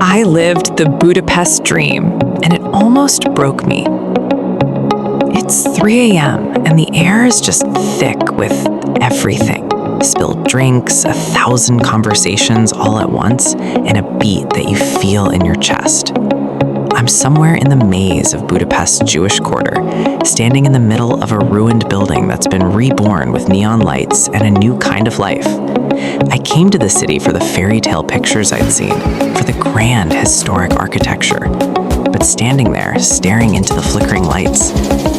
I lived the Budapest Dream, and it almost broke me. It's 3 a.m., and the air is just thick with everything. Spilled drinks, 1,000 conversations all at once, and a beat that you feel in your chest. I'm somewhere in the maze of Budapest's Jewish quarter, standing in the middle of a ruined building that's been reborn with neon lights and a new kind of life. I came to the city for the fairy tale pictures I'd seen, for the grand historic architecture. But standing there, staring into the flickering lights,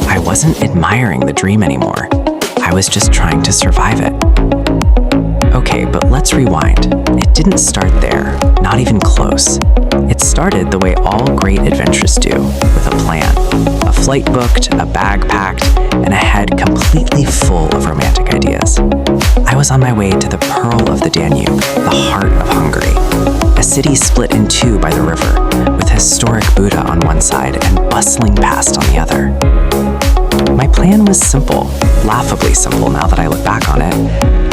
I wasn't admiring the dream anymore. I was just trying to survive it. Okay, but let's rewind. It didn't start there, not even close. It started the way all great adventures do, with a plan. A flight booked, a bag packed, and a head completely full of romantic ideas. I was on my way to the Pearl of the Danube, the heart of Hungary. A city split in two by the river, with historic Buda on one side and bustling Pest on the other. My plan was simple, laughably simple now that I look back on it.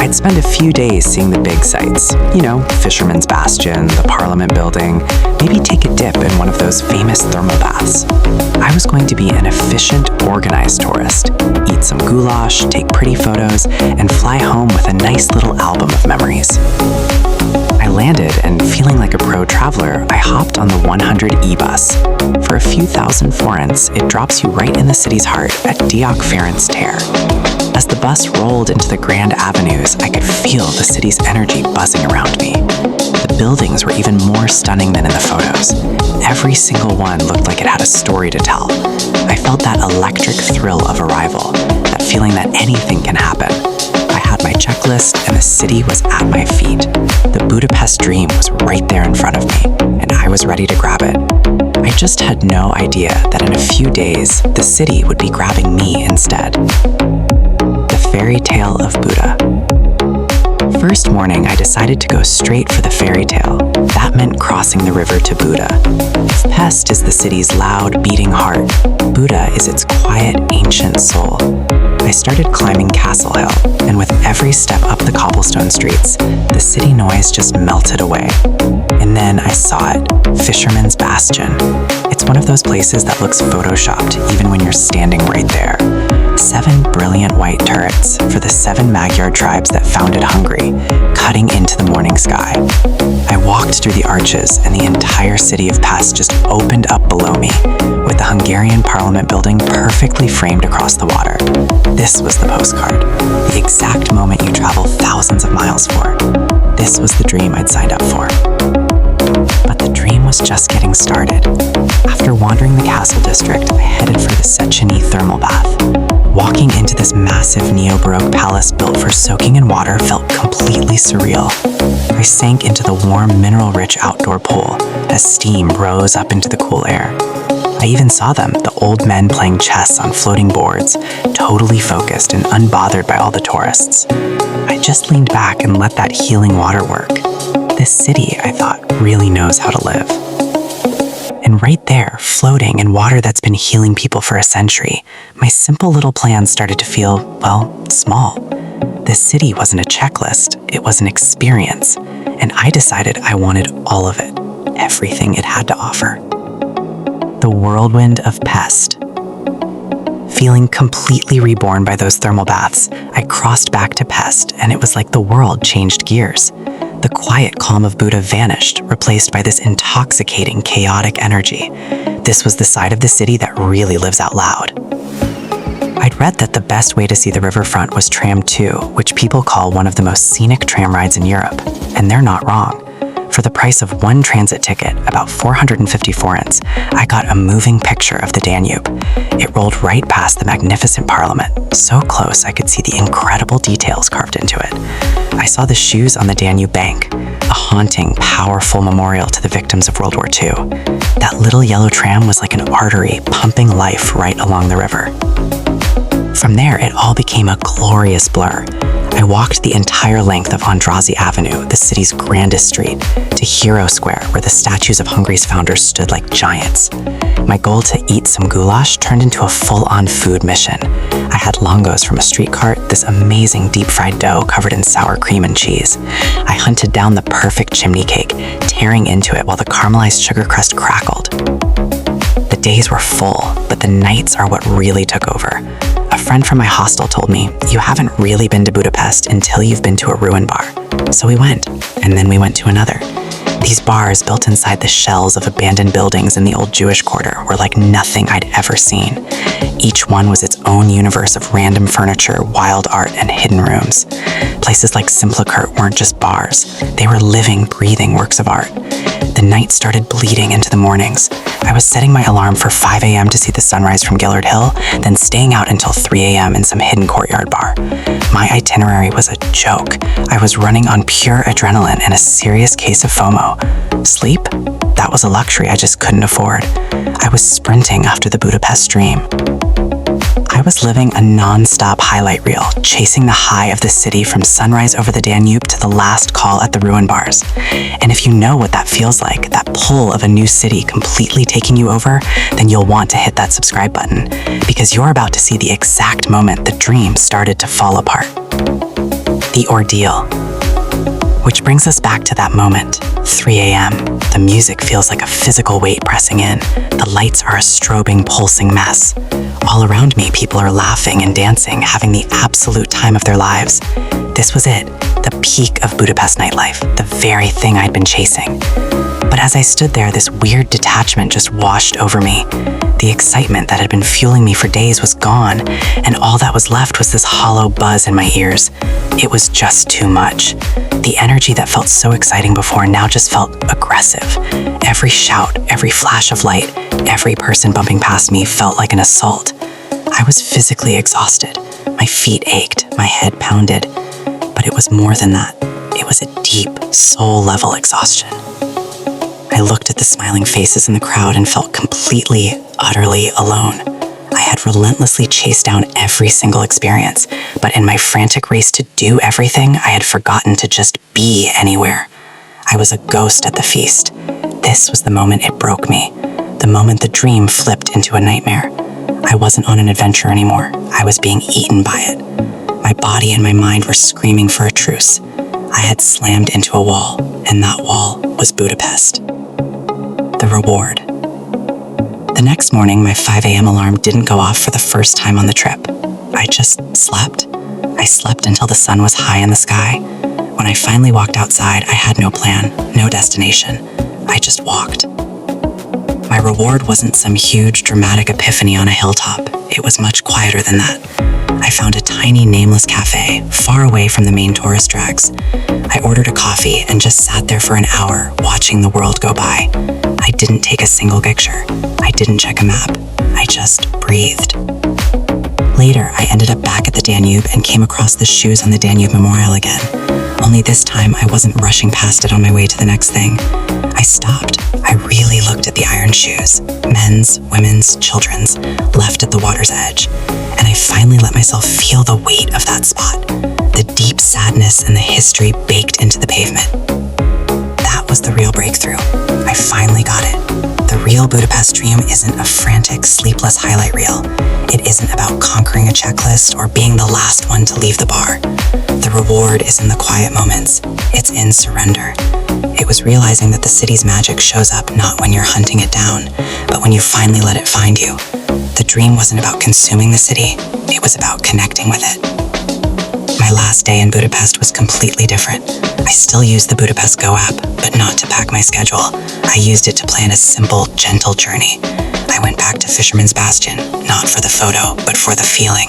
I'd spend a few days seeing the big sights, Fisherman's Bastion, the Parliament building, maybe take a dip in one of those famous thermal baths. I was going to be an efficient, organized tourist, eat some goulash, take pretty photos, and fly home with a nice little album of memories. I landed, and feeling like a pro traveler, I hopped on the 100 e-bus. For a few thousand forints, it drops you right in the city's heart at Diák Ferenc tér. As the bus rolled into the grand avenues, I could feel the city's energy buzzing around me. The buildings were even more stunning than in the photos. Every single one looked like it had a story to tell. I felt that electric thrill of arrival, that feeling that anything can happen. I had my checklist, and the city was at my feet. The Budapest Dream was right there in front of me, and I was ready to grab it. I just had no idea that in a few days, the city would be grabbing me instead. The Fairy Tale of Buda. First morning, I decided to go straight for the fairy tale. That meant crossing the river to Buda. If Pest is the city's loud, beating heart, Buda is its quiet, ancient soul. I started climbing Castle Hill, and with every step up the cobblestone streets, the city noise just melted away. And then I saw it, Fisherman's Bastion. It's one of those places that looks photoshopped even when you're standing right there. 7 brilliant white turrets for the 7 Magyar tribes that founded Hungary, cutting into the morning sky. I walked through the arches, and the entire city of Pest just opened up below me, with the Hungarian Parliament building perfectly framed across the water. This was the postcard, the exact moment you travel thousands of miles for. This was the dream I'd signed up for. But the dream was just getting started. After wandering the castle district, I headed for the Széchenyi thermal bath. Walking into this massive neo-Baroque palace built for soaking in water felt completely surreal. I sank into the warm, mineral-rich outdoor pool as steam rose up into the cool air. I even saw them, the old men playing chess on floating boards, totally focused and unbothered by all the tourists. I just leaned back and let that healing water work. This city, I thought, really knows how to live. And right there, floating in water that's been healing people for a century, my simple little plan started to feel, small. This city wasn't a checklist, it was an experience, and I decided I wanted all of it, everything it had to offer. The whirlwind of Pest. Feeling completely reborn by those thermal baths, I crossed back to Pest, and it was like the world changed gears. The quiet calm of Buda vanished, replaced by this intoxicating, chaotic energy. This was the side of the city that really lives out loud. I'd read that the best way to see the riverfront was Tram 2, which people call one of the most scenic tram rides in Europe, and they're not wrong. For the price of one transit ticket, about 450 forints, I got a moving picture of the Danube. It rolled right past the magnificent Parliament, so close I could see the incredible details carved into it. I saw the shoes on the Danube bank, a haunting, powerful memorial to the victims of World War II. That little yellow tram was like an artery pumping life right along the river. From there, it all became a glorious blur. I walked the entire length of Andrassy Avenue, the city's grandest street, to Hero Square, where the statues of Hungary's founders stood like giants. My goal to eat some goulash turned into a full-on food mission. I had langos from a street cart, this amazing deep-fried dough covered in sour cream and cheese. I hunted down the perfect chimney cake, tearing into it while the caramelized sugar crust crackled. The days were full, but the nights are what really took over. A friend from my hostel told me, "You haven't really been to Budapest until you've been to a ruin bar." So we went, and then we went to another. These bars built inside the shells of abandoned buildings in the old Jewish quarter were like nothing I'd ever seen. Each one was its own universe of random furniture, wild art, and hidden rooms. Places like Simplicurt weren't just bars. They were living, breathing works of art. The night started bleeding into the mornings. I was setting my alarm for 5 a.m. to see the sunrise from Gellért Hill, then staying out until 3 a.m. in some hidden courtyard bar. My itinerary was a joke. I was running on pure adrenaline and a serious case of FOMO. Sleep? That was a luxury I just couldn't afford. I was sprinting after the Budapest Dream. I was living a non-stop highlight reel, chasing the high of the city from sunrise over the Danube to the last call at the ruin bars. And if you know what that feels like, that pull of a new city completely taking you over, then you'll want to hit that subscribe button, because you're about to see the exact moment the dream started to fall apart. The ordeal. Which brings us back to that moment, 3 a.m. The music feels like a physical weight pressing in. The lights are a strobing, pulsing mess. All around me, people are laughing and dancing, having the absolute time of their lives. This was it, the peak of Budapest nightlife, the very thing I'd been chasing. But as I stood there, this weird detachment just washed over me. The excitement that had been fueling me for days was gone, and all that was left was this hollow buzz in my ears. It was just too much. The energy that felt so exciting before now just felt aggressive. Every shout, every flash of light, every person bumping past me felt like an assault. I was physically exhausted. My feet ached, my head pounded. But it was more than that. It was a deep, soul-level exhaustion. I looked at the smiling faces in the crowd and felt completely, utterly alone. I had relentlessly chased down every single experience, but in my frantic race to do everything, I had forgotten to just be anywhere. I was a ghost at the feast. This was the moment it broke me. The moment the dream flipped into a nightmare. I wasn't on an adventure anymore. I was being eaten by it. My body and my mind were screaming for a truce. I had slammed into a wall, and that wall was Budapest. The reward. The next morning, my 5 a.m. alarm didn't go off for the first time on the trip. I just slept. I slept until the sun was high in the sky. When I finally walked outside, I had no plan, no destination. I just walked. My reward wasn't some huge, dramatic epiphany on a hilltop. It was much quieter than that. I found a tiny, nameless cafe, far away from the main tourist drags. I ordered a coffee and just sat there for an hour, watching the world go by. I didn't take a single picture. I didn't check a map. I just breathed. Later, I ended up back at the Danube and came across the shoes on the Danube Memorial again. Only this time, I wasn't rushing past it on my way to the next thing. I stopped. I really looked at the iron shoes, men's, women's, children's, left at the water's edge. And I finally let myself feel the weight of that spot, the deep sadness and the history baked into the pavement. That was the real breakthrough. I finally got it. The real Budapest Dream isn't a frantic, sleepless highlight reel. It isn't about conquering a checklist or being the last one to leave the bar. The reward is in the quiet moments. It's in surrender. It was realizing that the city's magic shows up not when you're hunting it down, but when you finally let it find you. The dream wasn't about consuming the city, it was about connecting with it. My last day in Budapest was completely different. I still used the Budapest Go app, but not to pack my schedule. I used it to plan a simple, gentle journey. I went back to Fisherman's Bastion, not for the photo, but for the feeling.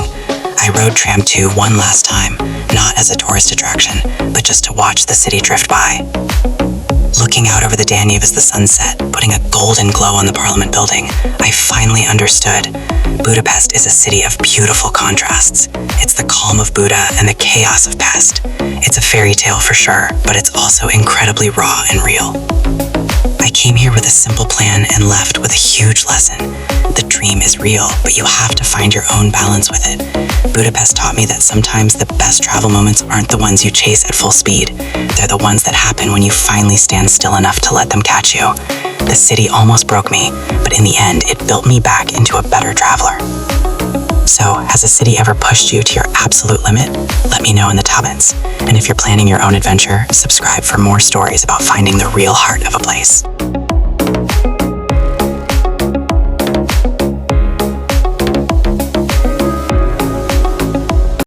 I rode tram 2 one last time, not as a tourist attraction, but just to watch the city drift by. Looking out over the Danube as the sun set, putting a golden glow on the Parliament building, I finally understood. Budapest is a city of beautiful contrasts. It's the calm of Buda and the chaos of Pest. It's a fairy tale for sure, but it's also incredibly raw and real. I came here with a simple plan and left with a huge lesson. The dream is real, but you have to find your own balance with it. Budapest taught me that sometimes the best travel moments aren't the ones you chase at full speed. They're the ones that happen when you finally stand still enough to let them catch you. The city almost broke me, but in the end, it built me back into a better traveler. So, has a city ever pushed you to your absolute limit? Let me know in the comments. And if you're planning your own adventure, subscribe for more stories about finding the real heart of a place.